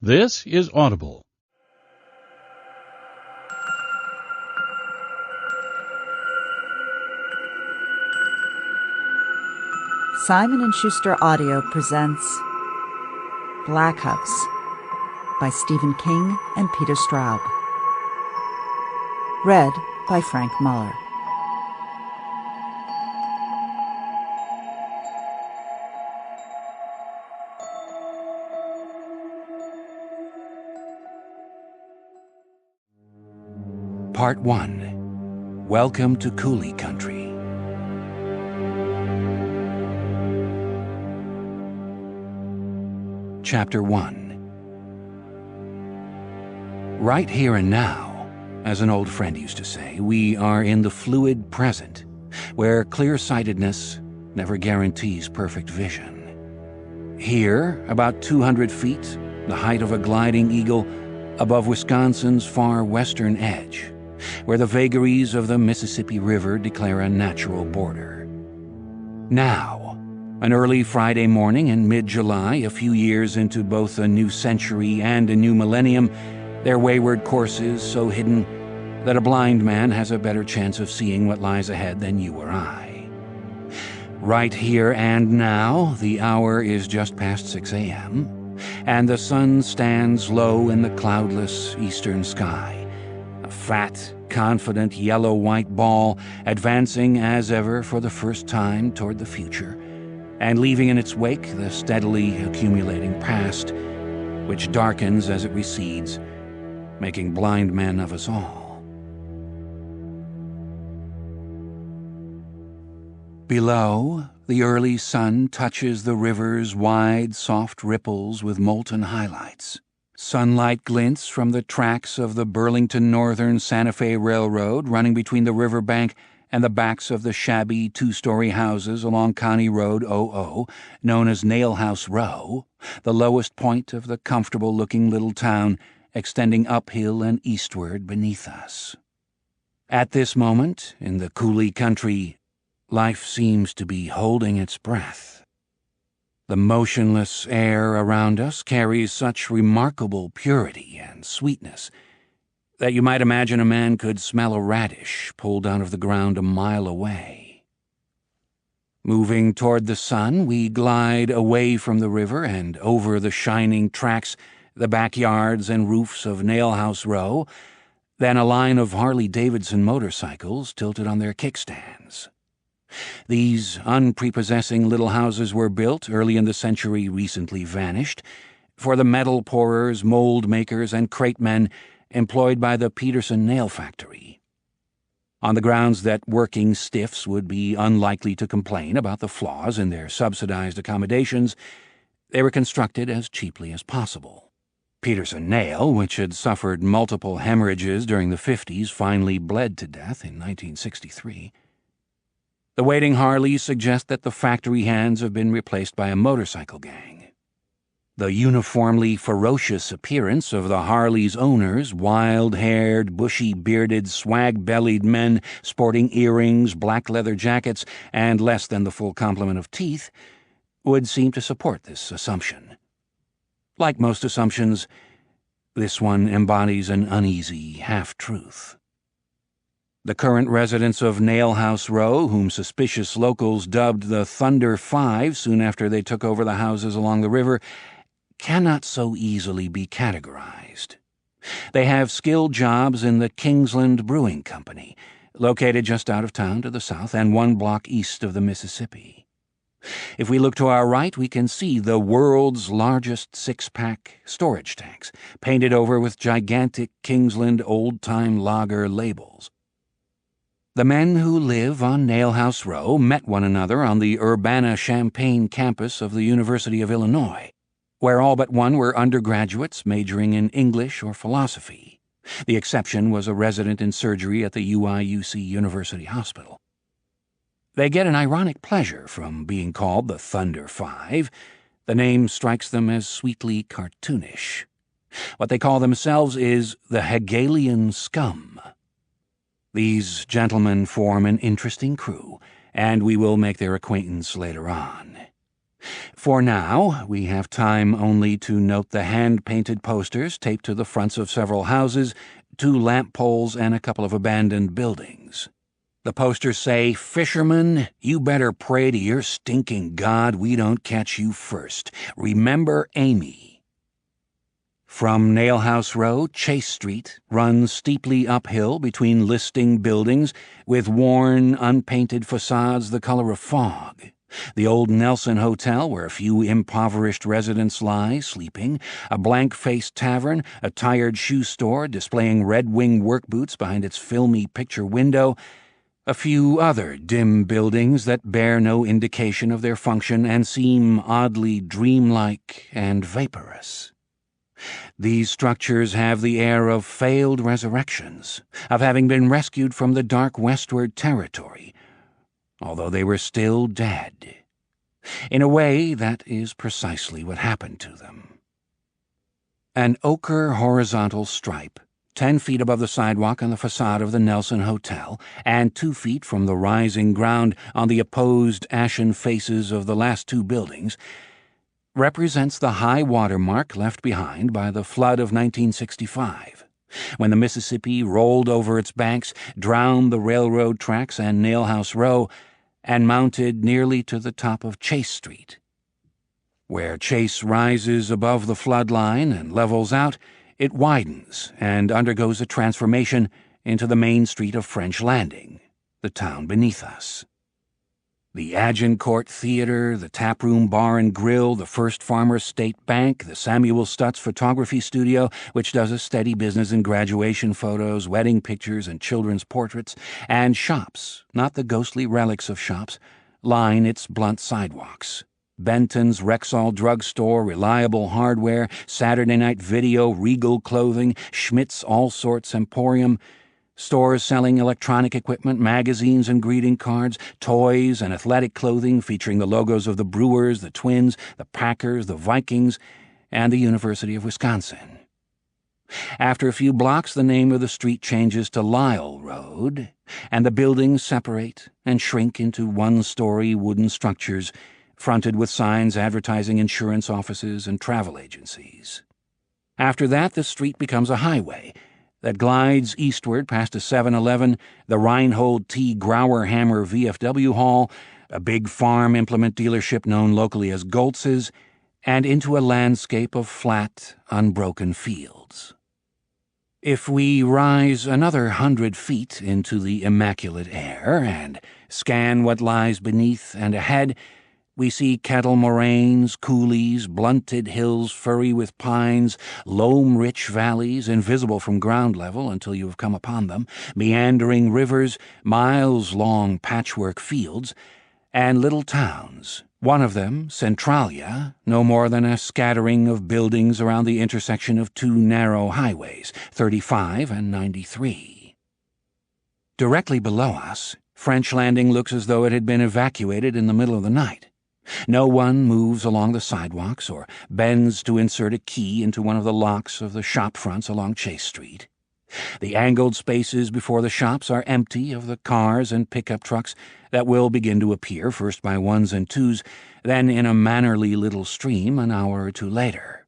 This is Audible. Simon & Schuster Audio presents Blackhouse by Stephen King and Peter Straub. Read by Frank Muller. Part 1. Welcome to Coulee Country. Chapter 1. Right here and now, as an old friend used to say, we are in the fluid present, where clear-sightedness never guarantees perfect vision. Here, about 200 feet, the height of a gliding eagle, above Wisconsin's far western edge, where the vagaries of the Mississippi River declare a natural border. Now, an early Friday morning in mid-July, a few years into both a new century and a new millennium, their wayward courses so hidden that a blind man has a better chance of seeing what lies ahead than you or I. Right here and now, the hour is just past 6 a.m., and the sun stands low in the cloudless eastern sky, a fat, confident yellow-white ball advancing as ever for the first time toward the future, and leaving in its wake the steadily accumulating past, which darkens as it recedes, making blind men of us all. Below, the early sun touches the river's wide, soft ripples with molten highlights. Sunlight glints from the tracks of the Burlington Northern Santa Fe Railroad running between the riverbank and the backs of the shabby two-story houses along County Road 00, known as Nail House Row, the lowest point of the comfortable-looking little town extending uphill and eastward beneath us. At this moment, in the Coulee Country, life seems to be holding its breath. The motionless air around us carries such remarkable purity and sweetness that you might imagine a man could smell a radish pulled out of the ground a mile away. Moving toward the sun, we glide away from the river and over the shining tracks, the backyards and roofs of Nail House Row, then a line of Harley-Davidson motorcycles tilted on their kickstands. These unprepossessing little houses were built early in the century recently vanished for the metal pourers, mold makers, and crate men employed by the Peterson Nail Factory, on the grounds that working stiffs would be unlikely to complain about the flaws in their subsidized accommodations. They were constructed as cheaply as possible. Peterson Nail, which had suffered multiple hemorrhages during the 50s, finally bled to death in 1963. The waiting Harleys suggest that the factory hands have been replaced by a motorcycle gang. The uniformly ferocious appearance of the Harley's owners, wild-haired, bushy-bearded, swag-bellied men sporting earrings, black leather jackets, and less than the full complement of teeth, would seem to support this assumption. Like most assumptions, this one embodies an uneasy half-truth. The current residents of Nail House Row, whom suspicious locals dubbed the Thunder Five soon after they took over the houses along the river, cannot so easily be categorized. They have skilled jobs in the Kingsland Brewing Company, located just out of town to the south and 1 block east of the Mississippi. If we look to our right, we can see the world's largest 6-pack storage tanks, painted over with gigantic Kingsland old-time lager labels. The men who live on Nail House Row met one another on the Urbana-Champaign campus of the University of Illinois, where all but one were undergraduates majoring in English or philosophy. The exception was a resident in surgery at the UIUC University Hospital. They get an ironic pleasure from being called the Thunder Five. The name strikes them as sweetly cartoonish. What they call themselves is the Hegelian Scum. These gentlemen form an interesting crew, and we will make their acquaintance later on. For now, we have time only to note the hand-painted posters taped to the fronts of several houses, 2 lamp poles, and a couple of abandoned buildings. The posters say, "Fisherman, you better pray to your stinking God we don't catch you first. Remember Amy." From Nailhouse Row, Chase Street runs steeply uphill between listing buildings with worn, unpainted facades the color of fog. The old Nelson Hotel, where a few impoverished residents lie, sleeping, a blank-faced tavern, a tired shoe store displaying Red Wing work boots behind its filmy picture window, a few other dim buildings that bear no indication of their function and seem oddly dreamlike and vaporous. These structures have the air of failed resurrections, of having been rescued from the dark westward territory, although they were still dead. In a way, that is precisely what happened to them. An ochre horizontal stripe, 10 feet above the sidewalk on the facade of the Nelson Hotel, and 2 feet from the rising ground on the opposed ashen faces of the last 2 buildings, represents the high water mark left behind by the flood of 1965, when the Mississippi rolled over its banks, drowned the railroad tracks and Nailhouse Row, and mounted nearly to the top of Chase Street. Where Chase rises above the flood line and levels out, it widens and undergoes a transformation into the main street of French Landing, the town beneath us. The Agincourt Theater, the Taproom Bar and Grill, the First Farmers State Bank, the Samuel Stutz Photography Studio, which does a steady business in graduation photos, wedding pictures, and children's portraits, and shops, not the ghostly relics of shops, line its blunt sidewalks. Benton's Rexall Drugstore, Reliable Hardware, Saturday Night Video, Regal Clothing, Schmidt's All Sorts Emporium, stores selling electronic equipment, magazines and greeting cards, toys and athletic clothing featuring the logos of the Brewers, the Twins, the Packers, the Vikings, and the University of Wisconsin. After a few blocks, the name of the street changes to Lyle Road, and the buildings separate and shrink into one-story wooden structures fronted with signs advertising insurance offices and travel agencies. After that, the street becomes a highway that glides eastward past a 7-Eleven, the Reinhold T. Grauerhammer VFW Hall, a big farm implement dealership known locally as Goltz's, and into a landscape of flat, unbroken fields. If we rise another 100 feet into the immaculate air and scan what lies beneath and ahead, we see kettle moraines, coulees, blunted hills furry with pines, loam-rich valleys invisible from ground level until you have come upon them, meandering rivers, miles-long patchwork fields, and little towns, one of them, Centralia, no more than a scattering of buildings around the intersection of 2 narrow highways, 35 and 93. Directly below us, French Landing looks as though it had been evacuated in the middle of the night. No one moves along the sidewalks or bends to insert a key into one of the locks of the shop fronts along Chase Street. The angled spaces before the shops are empty of the cars and pickup trucks that will begin to appear first by 1s and 2s, then in a mannerly little stream an hour or 2 later.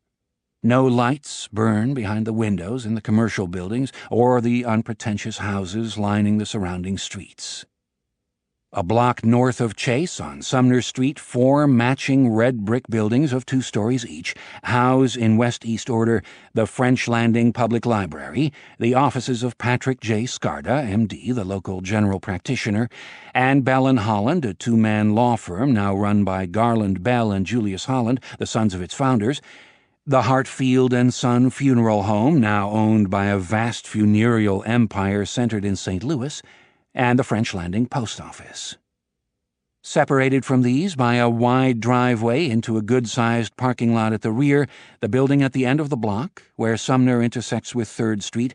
No lights burn behind the windows in the commercial buildings or the unpretentious houses lining the surrounding streets. A block north of Chase, on Sumner Street, 4 matching red brick buildings of 2 stories each house in west-east order the French Landing Public Library, the offices of Patrick J. Scarda, M.D., the local general practitioner, and Bell & Holland, a 2-man law firm now run by Garland Bell and Julius Holland, the sons of its founders, the Hartfield and Son Funeral Home, now owned by a vast funereal empire centered in St. Louis, and the French Landing Post Office. Separated from these by a wide driveway into a good-sized parking lot at the rear, the building at the end of the block, where Sumner intersects with 3rd Street,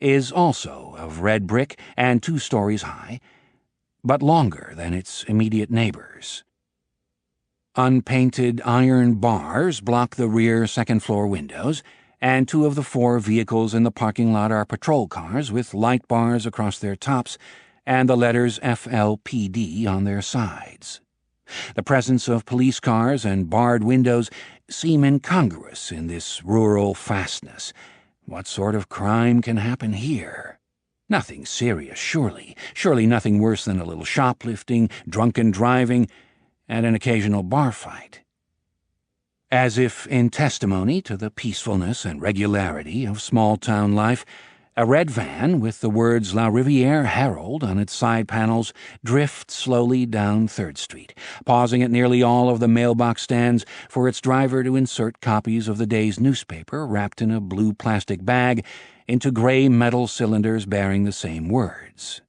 is also of red brick and 2 stories high, but longer than its immediate neighbors. Unpainted iron bars block the rear 2nd-floor windows, and 2 of the 4 vehicles in the parking lot are patrol cars with light bars across their tops and the letters FLPD on their sides. The presence of police cars and barred windows seem incongruous in this rural fastness. What sort of crime can happen here? Nothing serious, surely. Surely nothing worse than a little shoplifting, drunken driving, and an occasional bar fight. As if in testimony to the peacefulness and regularity of small-town life, a red van with the words La Riviere Herald on its side panels drifts slowly down 3rd Street, pausing at nearly all of the mailbox stands for its driver to insert copies of the day's newspaper wrapped in a blue plastic bag into gray metal cylinders bearing the same words.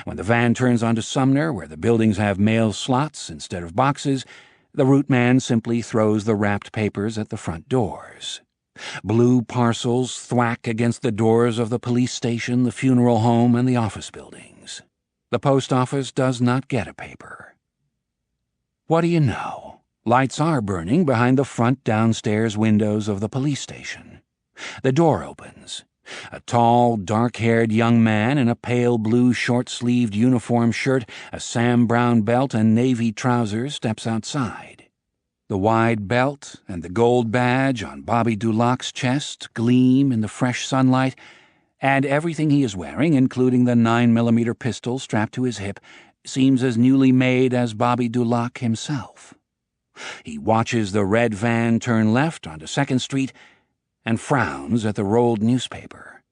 When the van turns onto Sumner, where the buildings have mail slots instead of boxes, the route man simply throws the wrapped papers at the front doors. Blue parcels thwack against the doors of the police station, the funeral home, and the office buildings. The post office does not get a paper. What do you know? Lights are burning behind the front downstairs windows of the police station. The door opens. A tall, dark-haired young man in a pale blue short-sleeved uniform shirt, a Sam Brown belt, and navy trousers steps outside. The wide belt and the gold badge on Bobby Dulac's chest gleam in the fresh sunlight, and everything he is wearing, including the 9mm pistol strapped to his hip, seems as newly made as Bobby Dulac himself. He watches the red van turn left onto 2nd Street and frowns at the rolled newspaper.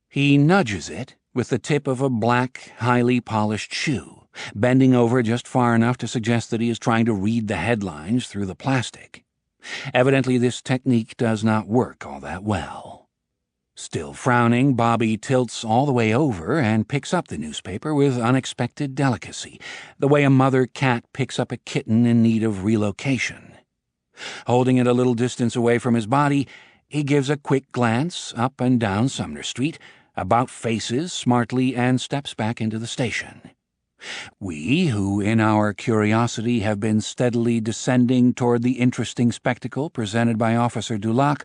He nudges it with the tip of a black, highly polished shoe, bending over just far enough to suggest that he is trying to read the headlines through the plastic. Evidently, this technique does not work all that well. Still frowning, Bobby tilts all the way over and picks up the newspaper with unexpected delicacy, the way a mother cat picks up a kitten in need of relocation. Holding it a little distance away from his body, he gives a quick glance up and down Sumner Street, about faces smartly, and steps back into the station. We, who in our curiosity have been steadily descending toward the interesting spectacle presented by Officer Dulac,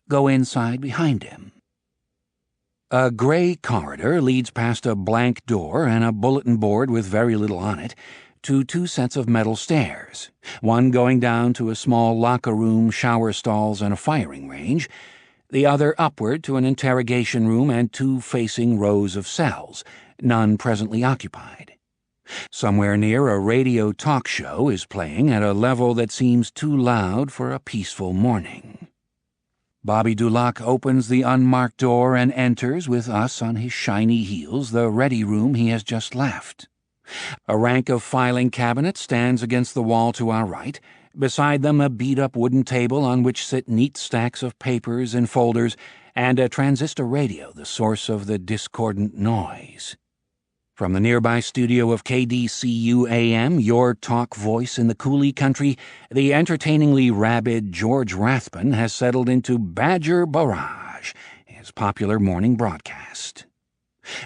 go inside behind him. A gray corridor leads past a blank door and a bulletin board with very little on it to 2 sets of metal stairs, one going down to a small locker room, shower stalls, and a firing range, the other upward to an interrogation room and 2 facing rows of cells, none presently occupied. Somewhere near, a radio talk show is playing at a level that seems too loud for a peaceful morning. Bobby Dulac opens the unmarked door and enters, with us on his shiny heels, the ready room he has just left. A rank of filing cabinets stands against the wall to our right, beside them a beat-up wooden table on which sit neat stacks of papers and folders, and a transistor radio, the source of the discordant noise. From the nearby studio of KDCU-AM, your talk voice in the Coulee Country, the entertainingly rabid George Rathbun has settled into Badger Barrage, his popular morning broadcast.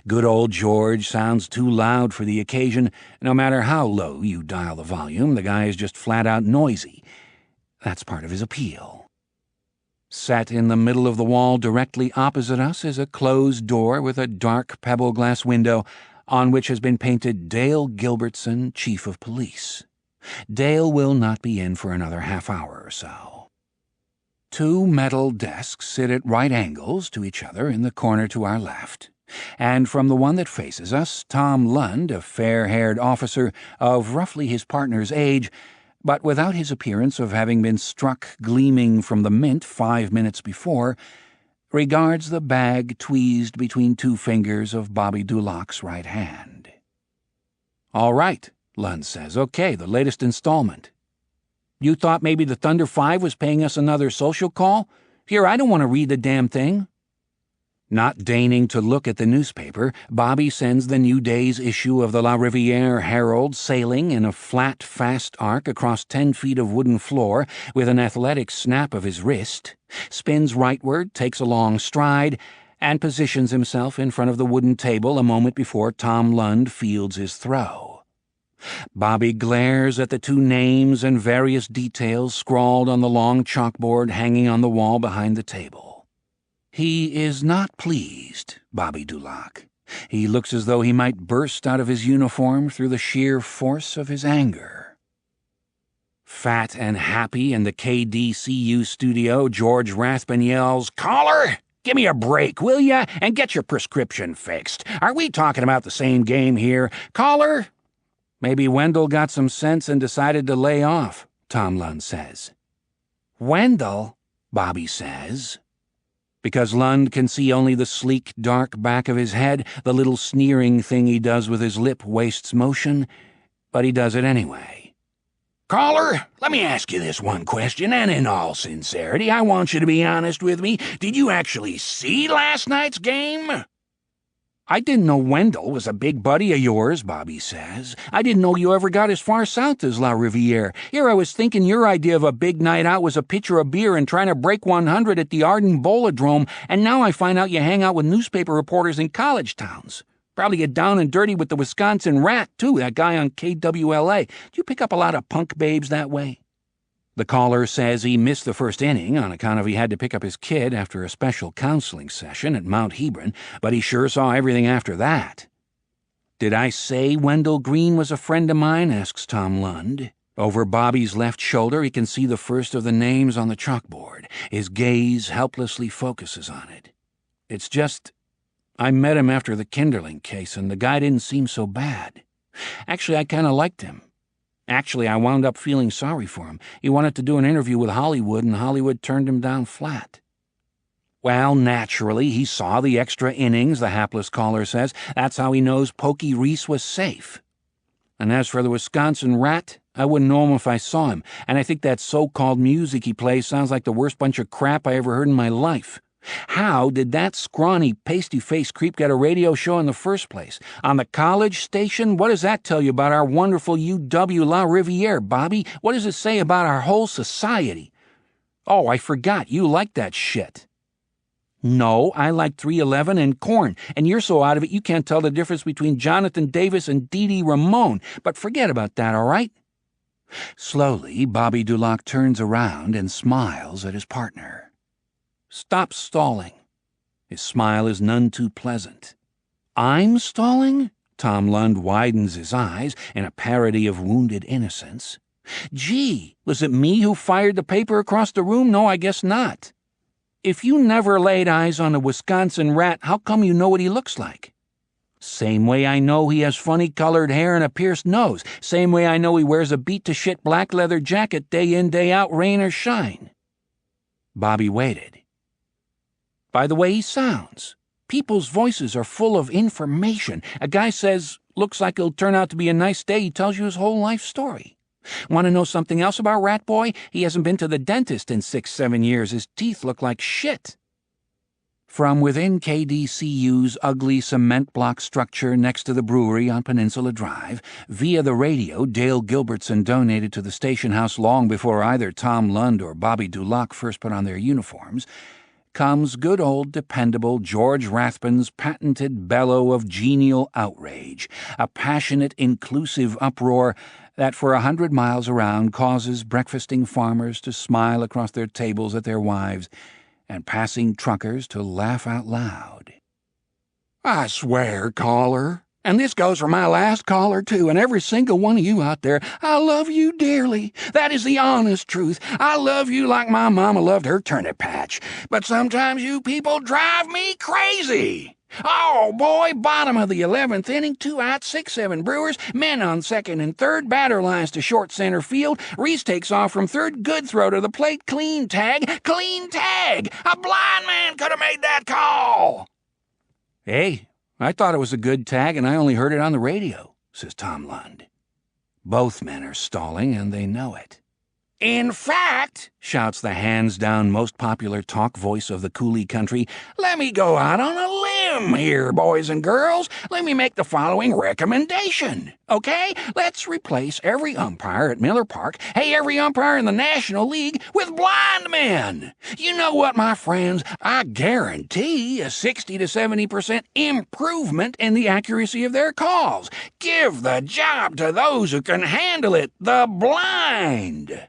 Good old George sounds too loud for the occasion. No matter how low you dial the volume, the guy is just flat-out noisy. That's part of his appeal. Set in the middle of the wall directly opposite us is a closed door with a dark pebble glass window on which has been painted Dale Gilbertson, Chief of Police. Dale will not be in for another half hour or so. 2 metal desks sit at right angles to each other in the corner to our left, and from the one that faces us, Tom Lund, a fair-haired officer of roughly his partner's age, but without his appearance of having been struck gleaming from the mint 5 minutes before, regards the bag tweezed between 2 fingers of Bobby Dulac's right hand. "All right," Lund says. "Okay, the latest installment. You thought maybe the Thunder 5 was paying us another social call? Here, I don't want to read the damn thing." Not deigning to look at the newspaper, Bobby sends the new day's issue of the La Riviere Herald sailing in a flat, fast arc across 10 feet of wooden floor with an athletic snap of his wrist, spins rightward, takes a long stride, and positions himself in front of the wooden table a moment before Tom Lund fields his throw. Bobby glares at the 2 names and various details scrawled on the long chalkboard hanging on the wall behind the table. He is not pleased, Bobby Dulac. He looks as though he might burst out of his uniform through the sheer force of his anger. Fat and happy in the KDCU studio, George Rathbun yells, "Caller, give me a break, will ya, and get your prescription fixed. Are we talking about the same game here? Caller?" "Maybe Wendell got some sense and decided to lay off," Tom Lund says. "Wendell?" Bobby says. Because Lund can see only the sleek, dark back of his head, the little sneering thing he does with his lip wastes motion, but he does it anyway. "Caller, let me ask you this one question, and in all sincerity, I want you to be honest with me. Did you actually see last night's game?" "I didn't know Wendell was a big buddy of yours," Bobby says. "I didn't know you ever got as far south as La Riviere. Here I was thinking your idea of a big night out was a pitcher of beer and trying to break 100 at the Arden Bolodrome, and now I find out you hang out with newspaper reporters in college towns. Probably get down and dirty with the Wisconsin Rat, too, that guy on KWLA. Do you pick up a lot of punk babes that way?" The caller says he missed the first inning on account of he had to pick up his kid after a special counseling session at Mount Hebron, but he sure saw everything after that. "Did I say Wendell Green was a friend of mine?" asks Tom Lund. Over Bobby's left shoulder, he can see the first of the names on the chalkboard. His gaze helplessly focuses on it. "It's just, I met him after the Kinderling case, and the guy didn't seem so bad. Actually, I kind of liked him. Actually, I wound up feeling sorry for him. He wanted to do an interview with Hollywood, and Hollywood turned him down flat." "Well, naturally, he saw the extra innings," the hapless caller says. "That's how he knows Pokey Reese was safe. And as for the Wisconsin Rat, I wouldn't know him if I saw him, and I think that so-called music he plays sounds like the worst bunch of crap I ever heard in my life. How did that scrawny, pasty-faced creep get a radio show in the first place? On the college station? What does that tell you about our wonderful UW La Riviere, Bobby? What does it say about our whole society? Oh, I forgot, you like that shit." "No, I like 311 and Korn, and you're so out of it you can't tell the difference between Jonathan Davis and Dee Dee Ramone, but forget about that, all right?" Slowly, Bobby Dulac turns around and smiles at his partner. "Stop stalling." His smile is none too pleasant. "I'm stalling?" Tom Lund widens his eyes in a parody of wounded innocence. "Gee, was it me who fired the paper across the room? No, I guess not. If you never laid eyes on a Wisconsin Rat, how come you know what he looks like?" "Same way I know he has funny-colored hair and a pierced nose. Same way I know he wears a beat-to-shit black leather jacket day in, day out, rain or shine." Bobby waited. "By the way he sounds. People's voices are full of information. A guy says, 'Looks like it'll turn out to be a nice day.' He tells you his whole life story. Want to know something else about Rat Boy? He hasn't been to the dentist in 6-7 years. His teeth look like shit." From within KDCU's ugly cement block structure next to the brewery on Peninsula Drive, via the radio Dale Gilbertson donated to the station house long before either Tom Lund or Bobby Dulac first put on their uniforms, comes good old dependable George Rathbun's patented bellow of genial outrage, a passionate, inclusive uproar that for 100 miles around causes breakfasting farmers to smile across their tables at their wives and passing truckers to laugh out loud. "I swear, caller, and this goes for my last caller, too, and every single one of you out there, I love you dearly. That is the honest truth. I love you like my mama loved her turnip patch. But sometimes you people drive me crazy. Oh, boy, bottom of the 11th inning, 2 out, 6-7 Brewers, men on second and third, batter lines to short center field. Reese takes off from third, good throw to the plate, clean tag, clean tag. A blind man could have made that call." "Hey, I thought it was a good tag, and I only heard it on the radio," says Tom Lund. Both men are stalling, and they know it. "In fact," shouts the hands-down most popular talk voice of the Coulee country, "let me go out on a limb here, boys and girls. Let me make the following recommendation. Okay? Let's replace every umpire at Miller Park, hey, every umpire in the National League, with blind men. You know what, my friends? I guarantee a 60 to 70% improvement in the accuracy of their calls. Give the job to those who can handle it, the blind."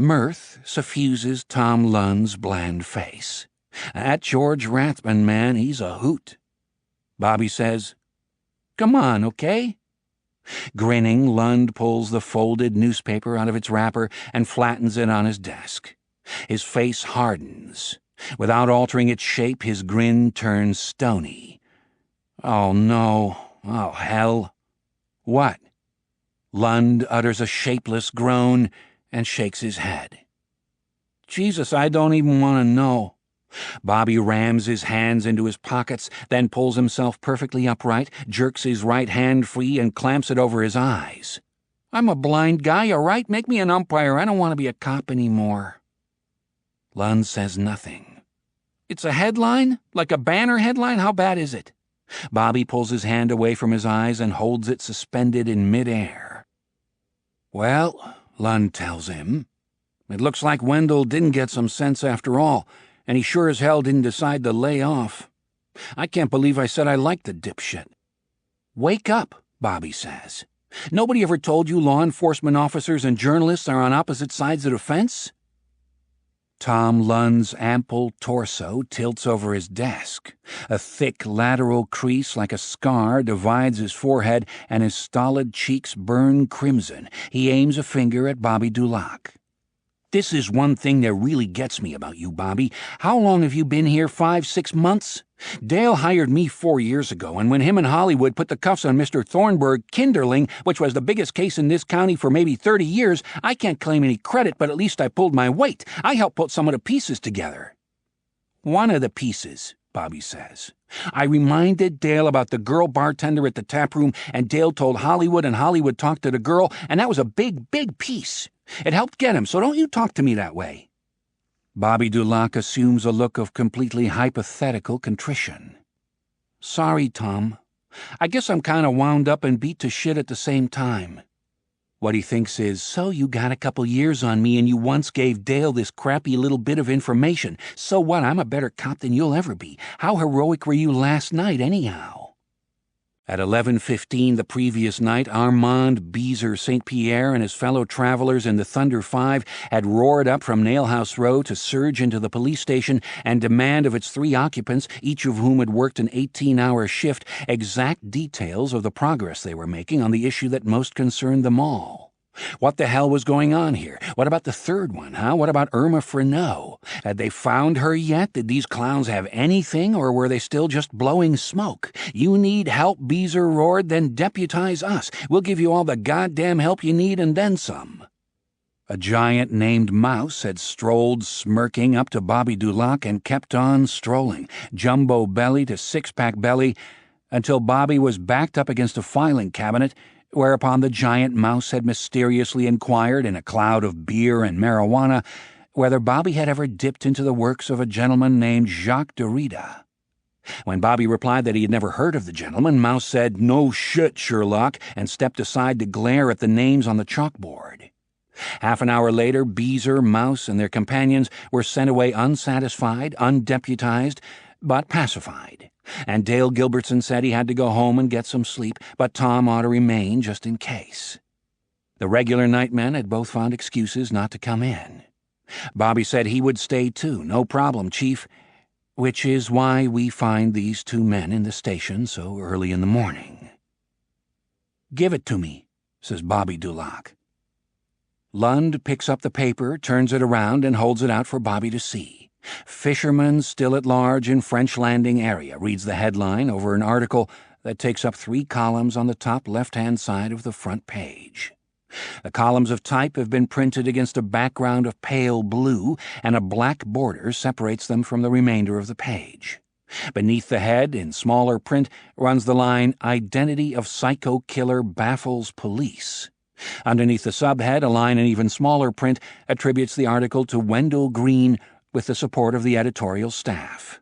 Mirth suffuses Tom Lund's bland face. That George Rathbun man, he's a hoot. Bobby says, "Come on, okay?" Grinning, Lund pulls the folded newspaper out of its wrapper and flattens it on his desk. His face hardens. Without altering its shape, his grin turns stony. Oh, no. Oh, hell. What? Lund utters a shapeless groan and shakes his head. Jesus, I don't even want to know. Bobby rams his hands into his pockets, then pulls himself perfectly upright, jerks his right hand free, and clamps it over his eyes. I'm a blind guy, all right? Make me an umpire. I don't want to be a cop anymore. Lund says nothing. It's a headline? Like a banner headline? How bad is it? Bobby pulls his hand away from his eyes and holds it suspended in midair. Well, Lund tells him, it looks like Wendell didn't get some sense after all, and he sure as hell didn't decide to lay off. I can't believe I said I liked the dipshit. Wake up, Bobby says. Nobody ever told you law enforcement officers and journalists are on opposite sides of the fence? Tom Lund's ample torso tilts over his desk. A thick lateral crease like a scar divides his forehead, and his stolid cheeks burn crimson. He aims a finger at Bobby Dulac. This is one thing that really gets me about you, Bobby. How long have you been here? 5, 6 months? Dale hired me 4 years ago, and when him and Hollywood put the cuffs on Mr. Thornburg Kinderling, which was the biggest case in this county for maybe 30 years, I can't claim any credit, but at least I pulled my weight. I helped put some of the pieces together. One of the pieces, Bobby says. I reminded Dale about the girl bartender at the tap room, and Dale told Hollywood, and Hollywood talked to the girl, and that was a big, big piece. It helped get him, so don't you talk to me that way. Bobby Dulac assumes a look of completely hypothetical contrition. Sorry, Tom. I guess I'm kind of wound up and beat to shit at the same time. What he thinks is, so you got a couple years on me and you once gave Dale this crappy little bit of information. So what? I'm a better cop than you'll ever be. How heroic were you last night, anyhow? At 11:15 the previous night, Armand Beezer St. Pierre and his fellow travelers in the Thunder 5 had roared up from Nailhouse Row to surge into the police station and demand of its 3 occupants, each of whom had worked an 18-hour shift, exact details of the progress they were making on the issue that most concerned them all. What the hell was going on here? What about the third one, huh? What about Irma Freneau? Had they found her yet? Did these clowns have anything, or were they still just blowing smoke? You need help, Beezer roared, then deputize us. We'll give you all the goddamn help you need and then some. A giant named Mouse had strolled smirking up to Bobby Dulac and kept on strolling, jumbo belly to six-pack belly, until Bobby was backed up against a filing cabinet, whereupon the giant Mouse had mysteriously inquired in a cloud of beer and marijuana whether Bobby had ever dipped into the works of a gentleman named Jacques Derrida. When Bobby replied that he had never heard of the gentleman, Mouse said, "No shit, Sherlock," and stepped aside to glare at the names on the chalkboard. Half an hour later, Beezer, Mouse, and their companions were sent away unsatisfied, undeputized, but pacified. And Dale Gilbertson said he had to go home and get some sleep, but Tom ought to remain just in case. The regular nightmen had both found excuses not to come in. Bobby said he would stay too, no problem, Chief, which is why we find these 2 men in the station so early in the morning. Give it to me, says Bobby Dulac. Lund picks up the paper, turns it around, and holds it out for Bobby to see. Fisherman still at large in French Landing area, reads the headline over an article that takes up 3 columns on the top left-hand side of the front page. The columns of type have been printed against a background of pale blue, and a black border separates them from the remainder of the page. Beneath the head, in smaller print, runs the line, "Identity of Psycho Killer Baffles Police." Underneath the subhead, a line in even smaller print attributes the article to Wendell Green, with the support of the editorial staff.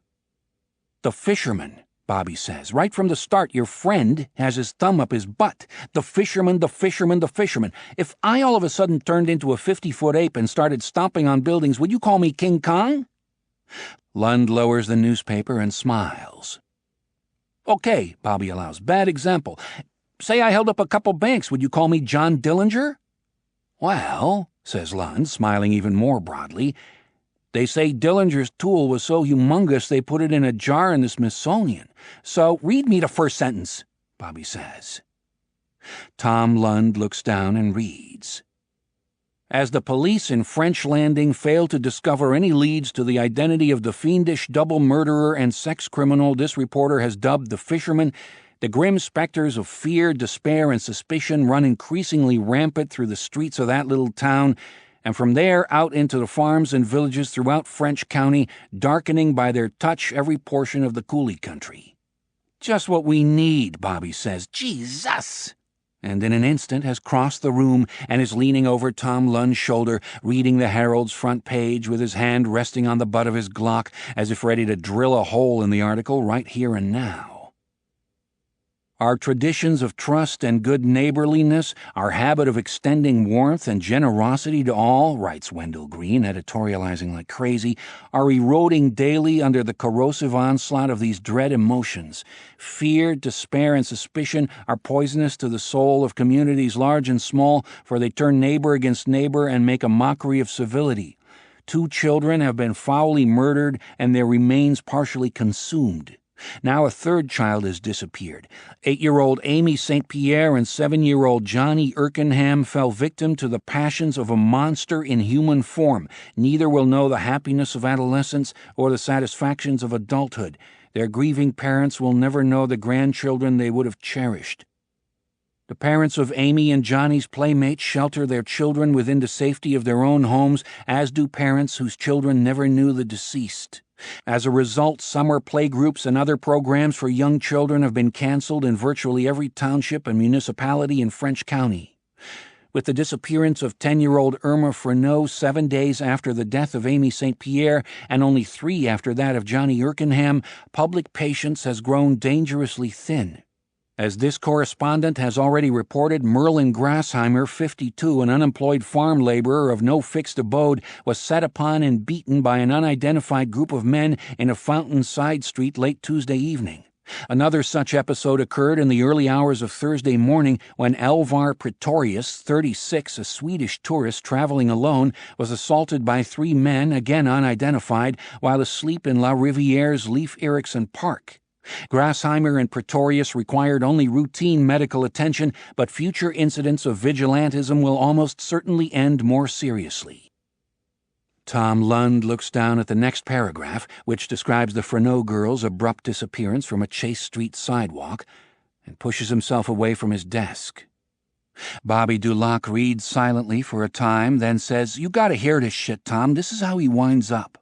The fisherman, Bobby says. Right from the start, your friend has his thumb up his butt. The fisherman, the fisherman, the fisherman. If I all of a sudden turned into a 50-foot ape and started stomping on buildings, would you call me King Kong? Lund lowers the newspaper and smiles. Okay, Bobby allows. Bad example. Say I held up a couple banks, would you call me John Dillinger? Well, says Lund, smiling even more broadly, they say Dillinger's tool was so humongous they put it in a jar in the Smithsonian. So read me the first sentence, Bobby says. Tom Lund looks down and reads. As the police in French Landing fail to discover any leads to the identity of the fiendish double murderer and sex criminal this reporter has dubbed the Fisherman, the grim specters of fear, despair, and suspicion run increasingly rampant through the streets of that little town, and from there out into the farms and villages throughout French County, darkening by their touch every portion of the Coulee country. "Just what we need," Bobby says. "Jesus!" And in an instant has crossed the room and is leaning over Tom Lund's shoulder, reading the Herald's front page with his hand resting on the butt of his Glock, as if ready to drill a hole in the article right here and now. Our traditions of trust and good neighborliness, our habit of extending warmth and generosity to all, writes Wendell Green, editorializing like crazy, are eroding daily under the corrosive onslaught of these dread emotions. Fear, despair, and suspicion are poisonous to the soul of communities large and small, for they turn neighbor against neighbor and make a mockery of civility. 2 children have been foully murdered and their remains partially consumed. Now a 3rd child has disappeared. 8-year-old Amy St. Pierre and 7-year-old Johnny Erkenham fell victim to the passions of a monster in human form. Neither will know the happiness of adolescence or the satisfactions of adulthood. Their grieving parents will never know the grandchildren they would have cherished. The parents of Amy and Johnny's playmates shelter their children within the safety of their own homes, as do parents whose children never knew the deceased. As a result, summer playgroups and other programs for young children have been canceled in virtually every township and municipality in French County. With the disappearance of 10-year-old Irma Freneau 7 days after the death of Amy St. Pierre and only 3 after that of Johnny Erkenham, public patience has grown dangerously thin. As this correspondent has already reported, Merlin Grassheimer, 52, an unemployed farm laborer of no fixed abode, was set upon and beaten by an unidentified group of men in a Fountain side street late Tuesday evening. Another such episode occurred in the early hours of Thursday morning when Elvar Pretorius, 36, a Swedish tourist traveling alone, was assaulted by 3 men, again unidentified, while asleep in La Riviere's Leif Erikson Park. Grassheimer and Pretorius required only routine medical attention, but future incidents of vigilantism will almost certainly end more seriously. Tom Lund looks down at the next paragraph, which describes the Freneau girl's abrupt disappearance from a Chase Street sidewalk, and pushes himself away from his desk. Bobby Dulac reads silently for a time, then says, "You gotta hear this shit, Tom. This is how he winds up.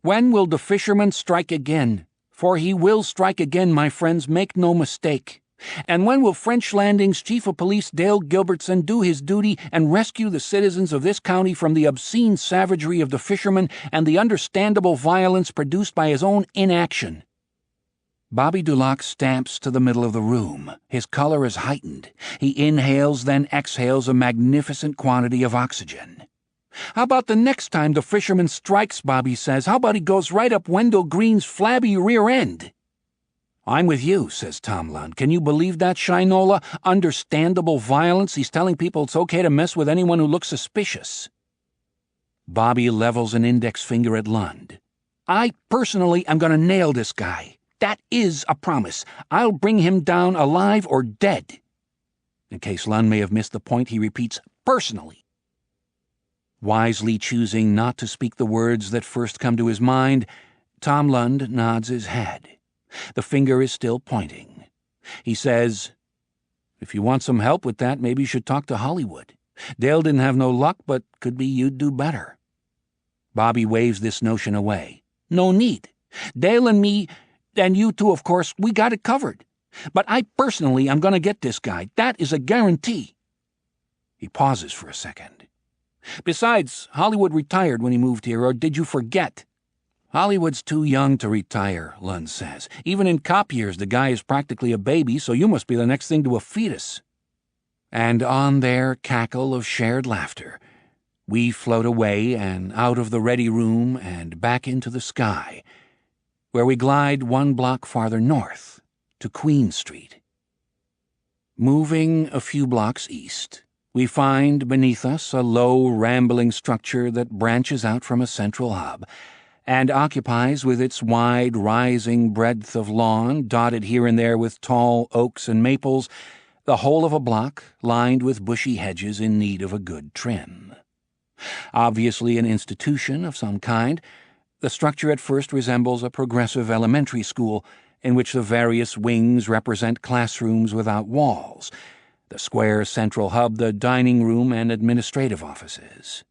When will the fisherman strike again? For he will strike again, my friends, make no mistake. And when will French Landing's Chief of Police Dale Gilbertson do his duty and rescue the citizens of this county from the obscene savagery of the fisherman and the understandable violence produced by his own inaction?" Bobby Dulac stamps to the middle of the room. His color is heightened. He inhales, then exhales a magnificent quantity of oxygen. "How about the next time the fisherman strikes," Bobby says. "How about he goes right up Wendell Green's flabby rear end?" "I'm with you," says Tom Lund. "Can you believe that, Shinola? Understandable violence. He's telling people it's okay to mess with anyone who looks suspicious." Bobby levels an index finger at Lund. "I personally am going to nail this guy. That is a promise. I'll bring him down alive or dead." In case Lund may have missed the point, he repeats, "personally." Wisely choosing not to speak the words that first come to his mind, Tom Lund nods his head. The finger is still pointing. He says, "If you want some help with that, maybe you should talk to Hollywood. Dale didn't have no luck, but could be you'd do better." Bobby waves this notion away. "No need. Dale and me, and you too, of course, we got it covered. But I personally am going to get this guy. That is a guarantee." He pauses for a second. "Besides, Hollywood retired when he moved here, or did you forget?" "Hollywood's too young to retire," Lund says. "Even in cop years, the guy is practically a baby, so you must be the next thing to a fetus." And on their cackle of shared laughter, we float away and out of the ready room and back into the sky, where we glide 1 block farther north to Queen Street. Moving a few blocks east, we find beneath us a low, rambling structure that branches out from a central hub and occupies with its wide, rising breadth of lawn, dotted here and there with tall oaks and maples, the whole of a block lined with bushy hedges in need of a good trim. Obviously an institution of some kind, the structure at first resembles a progressive elementary school in which the various wings represent classrooms without walls, the square central hub the dining room and administrative offices.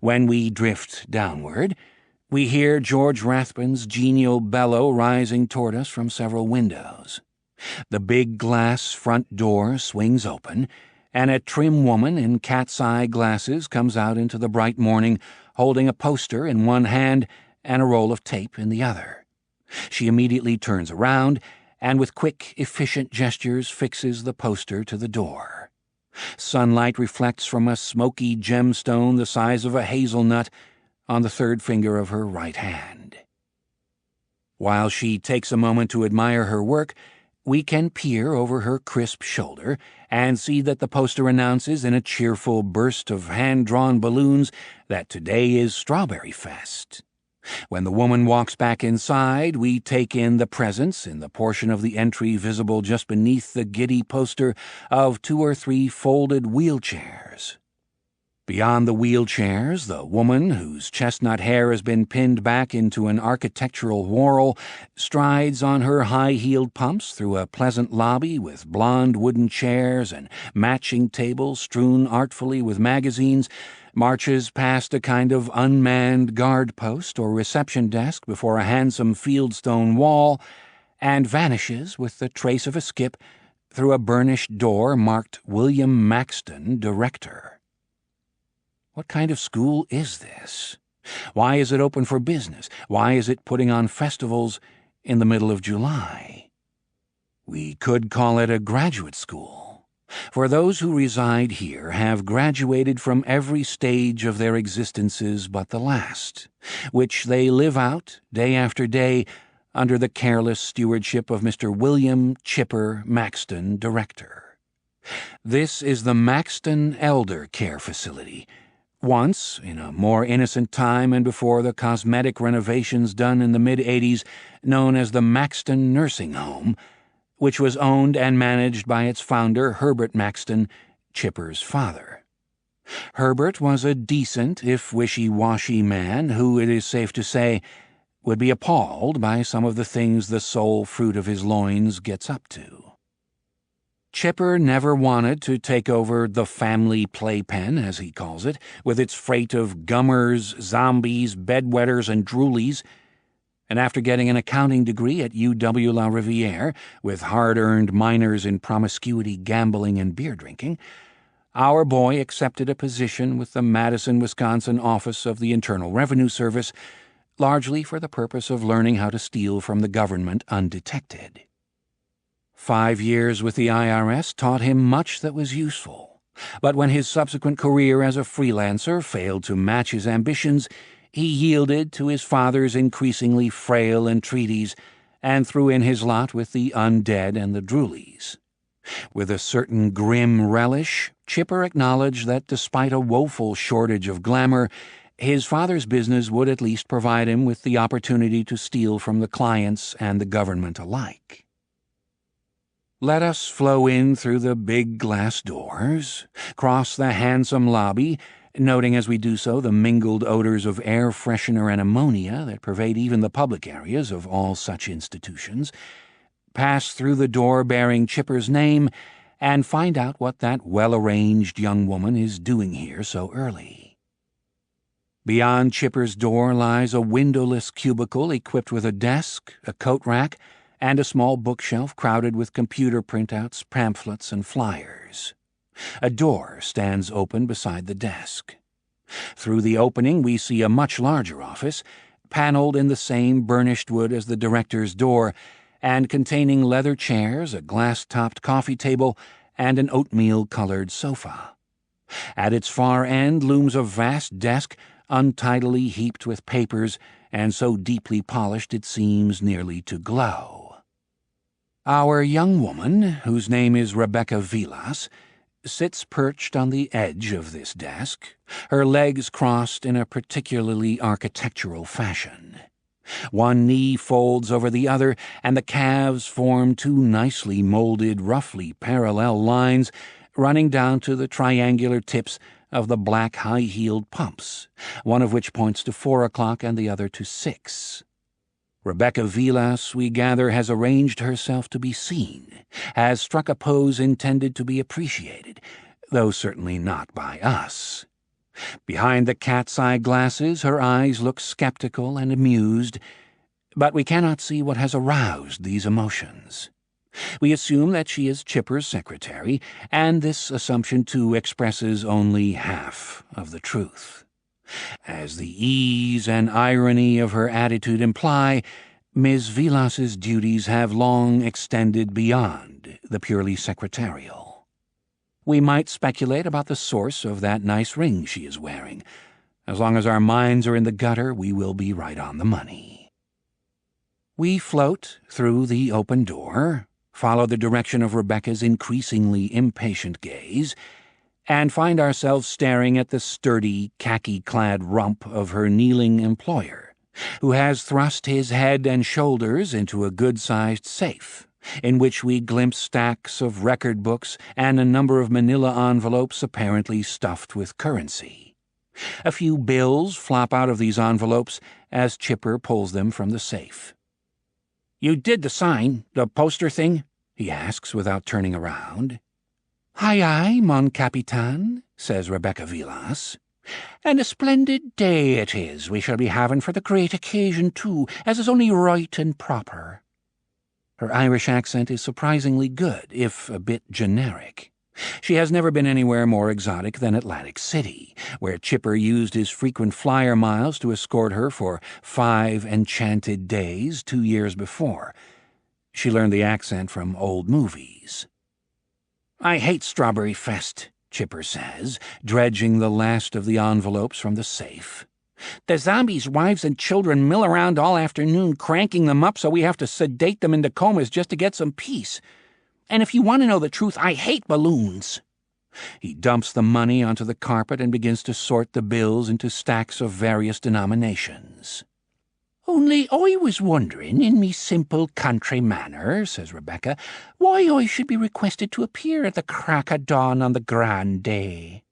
When we drift downward, we hear George Rathbun's genial bellow rising toward us from several windows. The big glass front door swings open, and a trim woman in cat's eye glasses comes out into the bright morning, holding a poster in one hand and a roll of tape in the other. She immediately turns around and with quick, efficient gestures fixes the poster to the door. Sunlight reflects from a smoky gemstone the size of a hazelnut on the third finger of her right hand. While she takes a moment to admire her work, we can peer over her crisp shoulder and see that the poster announces in a cheerful burst of hand-drawn balloons that today is Strawberry Fest. When the woman walks back inside, we take in the presence, in the portion of the entry visible just beneath the giddy poster, of 2 or 3 folded wheelchairs. Beyond the wheelchairs, the woman, whose chestnut hair has been pinned back into an architectural whorl, strides on her high-heeled pumps through a pleasant lobby with blonde wooden chairs and matching tables strewn artfully with magazines, marches past a kind of unmanned guard post or reception desk before a handsome fieldstone wall, and vanishes with the trace of a skip through a burnished door marked William Maxton, Director. What kind of school is this? Why is it open for business? Why is it putting on festivals in the middle of July? We could call it a graduate school, for those who reside here have graduated from every stage of their existences but the last, which they live out day after day under the careless stewardship of Mr. William Chipper Maxton, Director. This is the Maxton Elder Care Facility, once, in a more innocent time and before the cosmetic renovations done in the mid-'80s, known as the Maxton Nursing Home, which was owned and managed by its founder, Herbert Maxton, Chipper's father. Herbert was a decent, if wishy-washy man who, it is safe to say, would be appalled by some of the things the sole fruit of his loins gets up to. Chipper never wanted to take over the family playpen, as he calls it, with its freight of gummers, zombies, bedwetters, and droolies, and after getting an accounting degree at UW La Riviere, with hard-earned minors in promiscuity, gambling, and beer drinking, our boy accepted a position with the Madison, Wisconsin office of the Internal Revenue Service, largely for the purpose of learning how to steal from the government undetected. 5 years with the IRS taught him much that was useful, but when his subsequent career as a freelancer failed to match his ambitions, he yielded to his father's increasingly frail entreaties and threw in his lot with the undead and the droolies. With a certain grim relish, Chipper acknowledged that despite a woeful shortage of glamour, his father's business would at least provide him with the opportunity to steal from the clients and the government alike. Let us flow in through the big glass doors, cross the handsome lobby, noting as we do so the mingled odors of air freshener and ammonia that pervade even the public areas of all such institutions, pass through the door bearing Chipper's name, and find out what that well-arranged young woman is doing here so early. Beyond Chipper's door lies a windowless cubicle equipped with a desk, a coat rack, and a small bookshelf crowded with computer printouts, pamphlets, and flyers. A door stands open beside the desk. Through the opening we see a much larger office, paneled in the same burnished wood as the director's door, and containing leather chairs, a glass-topped coffee table, and an oatmeal-colored sofa. At its far end looms a vast desk, untidily heaped with papers, and so deeply polished it seems nearly to glow. Our young woman, whose name is Rebecca Vilas, sits perched on the edge of this desk, her legs crossed in a particularly architectural fashion. One knee folds over the other, and the calves form two nicely molded, roughly parallel lines running down to the triangular tips of the black high-heeled pumps, one of which points to 4 o'clock and the other to 6. Rebecca Vilas, we gather, has arranged herself to be seen, has struck a pose intended to be appreciated, though certainly not by us. Behind the cat's eye glasses, her eyes look skeptical and amused, but we cannot see what has aroused these emotions. We assume that she is Chipper's secretary, and this assumption, too, expresses only half of the truth. As the ease and irony of her attitude imply, Ms. Vilas's duties have long extended beyond the purely secretarial. We might speculate about the source of that nice ring she is wearing. As long as our minds are in the gutter, we will be right on the money. We float through the open door, follow the direction of Rebecca's increasingly impatient gaze, and find ourselves staring at the sturdy, khaki-clad rump of her kneeling employer, who has thrust his head and shoulders into a good-sized safe, in which we glimpse stacks of record books and a number of manila envelopes apparently stuffed with currency. A few bills flop out of these envelopes as Chipper pulls them from the safe. "You did the sign, the poster thing?" he asks without turning around. "Aye, mon capitan," says Rebecca Vilas. "And a splendid day it is we shall be having for the great occasion, too, as is only right and proper." Her Irish accent is surprisingly good, if a bit generic. She has never been anywhere more exotic than Atlantic City, where Chipper used his frequent flyer miles to escort her for 5 enchanted days 2 years before. She learned the accent from old movies. "I hate Strawberry Fest," Chipper says, dredging the last of the envelopes from the safe. "The zombies' wives and children mill around all afternoon, cranking them up so we have to sedate them into comas just to get some peace. And if you want to know the truth, I hate balloons." He dumps the money onto the carpet and begins to sort the bills into stacks of various denominations. "Only I was wondering, in me simple country manner," says Rebecca, "why I should be requested to appear at the crack of dawn on the grand day."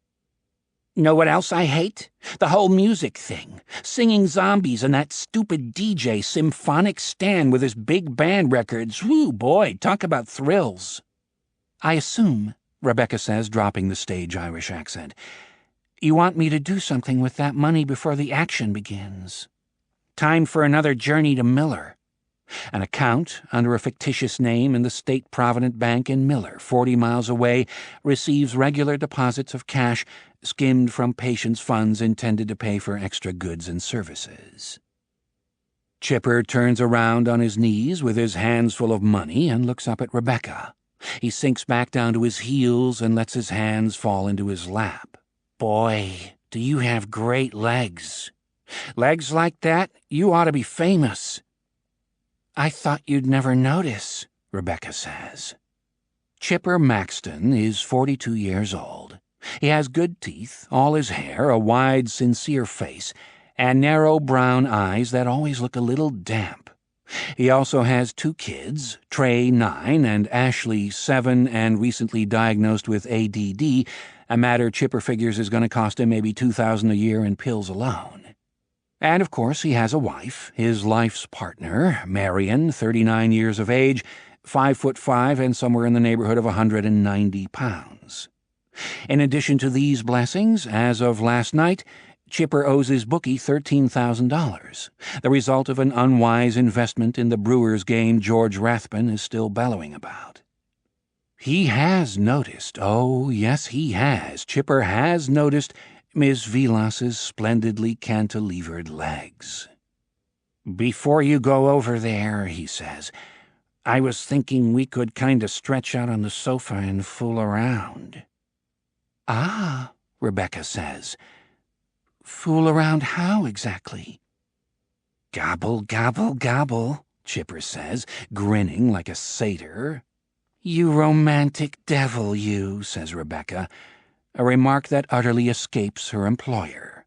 "Know what else I hate? The whole music thing. Singing zombies and that stupid DJ Symphonic Stan with his big band records. Whew, boy, talk about thrills." "I assume," Rebecca says, dropping the stage Irish accent, "you want me to do something with that money before the action begins." "Time for another journey to Miller." An account under a fictitious name in the State Provident Bank in Miller, 40 miles away, receives regular deposits of cash skimmed from patients' funds intended to pay for extra goods and services. Chipper turns around on his knees with his hands full of money and looks up at Rebecca. He sinks back down to his heels and lets his hands fall into his lap. "Boy, do you have great legs. Legs like that, you ought to be famous." "I thought you'd never notice," Rebecca says. Chipper Maxton is 42 years old. He has good teeth, all his hair, a wide, sincere face, and narrow brown eyes that always look a little damp. He also has 2 kids, Trey, 9, and Ashley, 7, and recently diagnosed with ADD, a matter Chipper figures is going to cost him maybe $2,000 a year in pills alone. And, of course, he has a wife, his life's partner, Marion, 39 years of age, 5'5" and somewhere in the neighborhood of 190 pounds. In addition to these blessings, as of last night, Chipper owes his bookie $13,000, the result of an unwise investment in the Brewers game George Rathbun is still bellowing about. He has noticed, oh, yes, he has, Chipper has noticed Miss Vilas's splendidly cantilevered legs. "Before you go over there," he says, "I was thinking we could kind of stretch out on the sofa and fool around." "Ah," Rebecca says. "Fool around how exactly?" "Gobble, gobble, gobble," Chipper says, grinning like a satyr. "You romantic devil, you," says Rebecca, a remark that utterly escapes her employer.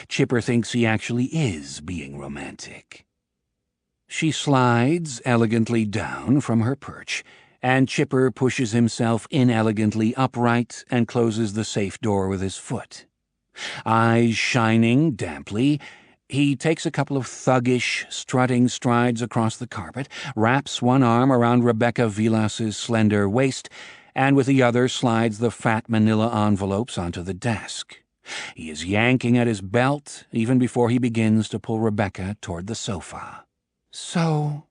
Chipper thinks he actually is being romantic. She slides elegantly down from her perch, and Chipper pushes himself inelegantly upright and closes the safe door with his foot. Eyes shining damply, he takes a couple of thuggish, strutting strides across the carpet, wraps one arm around Rebecca Vilas's slender waist, and with the other slides the fat manila envelopes onto the desk. He is yanking at his belt even before he begins to pull Rebecca toward the sofa. "So,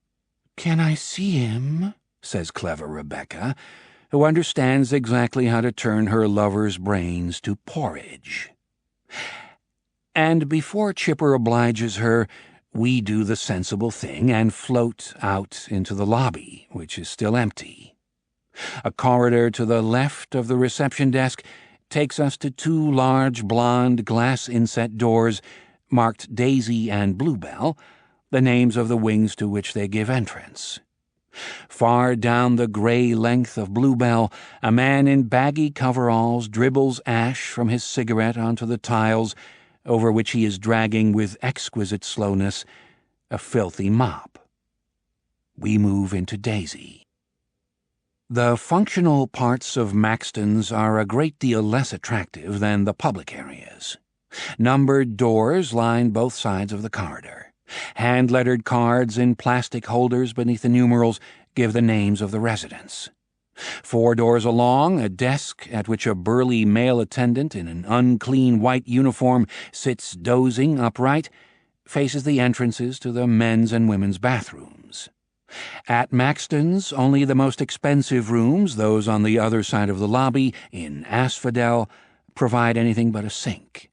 can I see him?" says clever Rebecca, who understands exactly how to turn her lover's brains to porridge. And before Chipper obliges her, we do the sensible thing and float out into the lobby, which is still empty. A corridor to the left of the reception desk takes us to two large blonde glass inset doors marked Daisy and Bluebell, the names of the wings to which they give entrance. Far down the gray length of Bluebell, a man in baggy coveralls dribbles ash from his cigarette onto the tiles, over which he is dragging with exquisite slowness a filthy mop. We move into Daisy. The functional parts of Maxton's are a great deal less attractive than the public areas. Numbered doors line both sides of the corridor. Hand-lettered cards in plastic holders beneath the numerals give the names of the residents. 4 doors along, a desk at which a burly male attendant in an unclean white uniform sits dozing upright, faces the entrances to the men's and women's bathrooms. At Maxton's, only the most expensive rooms, those on the other side of the lobby, in Asphodel, provide anything but a sink.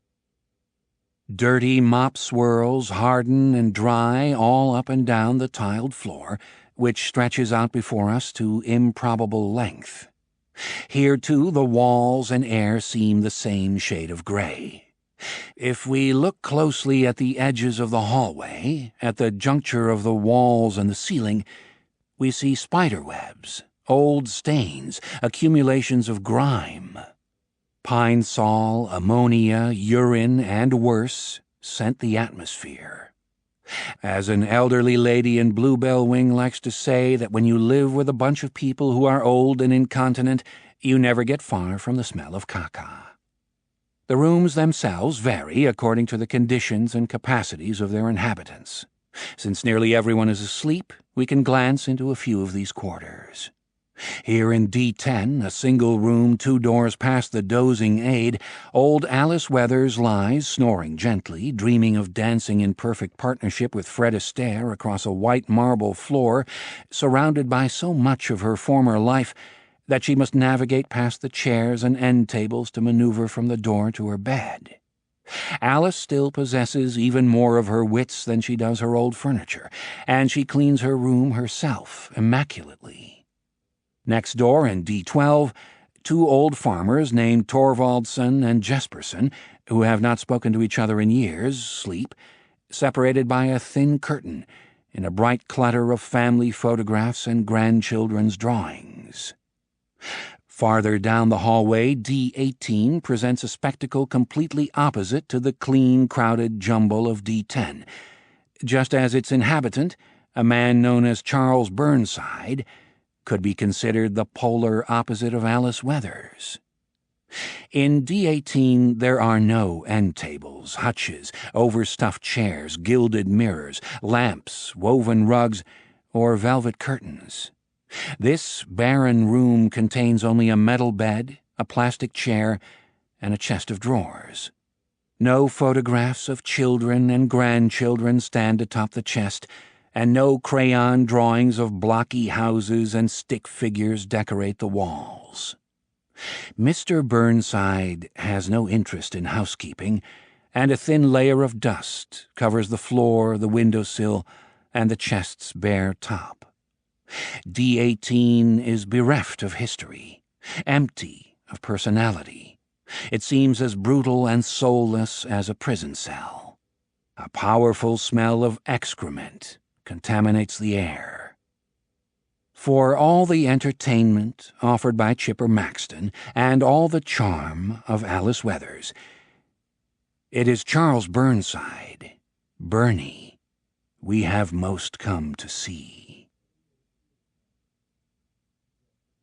Dirty mop swirls harden and dry all up and down the tiled floor, which stretches out before us to improbable length. Here, too, the walls and air seem the same shade of gray. If we look closely at the edges of the hallway, at the juncture of the walls and the ceiling, we see spiderwebs, old stains, accumulations of grime. Pine sol, ammonia, urine, and worse scent the atmosphere. As an elderly lady in Bluebell Wing likes to say, that when you live with a bunch of people who are old and incontinent, you never get far from the smell of caca. The rooms themselves vary according to the conditions and capacities of their inhabitants. Since nearly everyone is asleep, we can glance into a few of these quarters. Here in D10, a single room 2 doors past the dozing aide, old Alice Weathers lies, snoring gently, dreaming of dancing in perfect partnership with Fred Astaire across a white marble floor, surrounded by so much of her former life that she must navigate past the chairs and end tables to maneuver from the door to her bed. Alice still possesses even more of her wits than she does her old furniture, and she cleans her room herself immaculately. Next door in D12, 2 old farmers named Torvaldson and Jesperson, who have not spoken to each other in years, sleep, separated by a thin curtain, in a bright clutter of family photographs and grandchildren's drawings. Farther down the hallway, D18 presents a spectacle completely opposite to the clean, crowded jumble of D10, just as its inhabitant, a man known as Charles Burnside, could be considered the polar opposite of Alice Weathers. In D18 there are no end tables, hutches, overstuffed chairs, gilded mirrors, lamps, woven rugs, or velvet curtains. This barren room contains only a metal bed, a plastic chair, and a chest of drawers. No photographs of children and grandchildren stand atop the chest, and no crayon drawings of blocky houses and stick figures decorate the walls. Mr. Burnside has no interest in housekeeping, and a thin layer of dust covers the floor, the windowsill, and the chest's bare top. D18 is bereft of history, empty of personality. It seems as brutal and soulless as a prison cell. A powerful smell of excrement contaminates the air. For all the entertainment offered by Chipper Maxton and all the charm of Alice Weathers, it is Charles Burnside, Bernie, we have most come to see.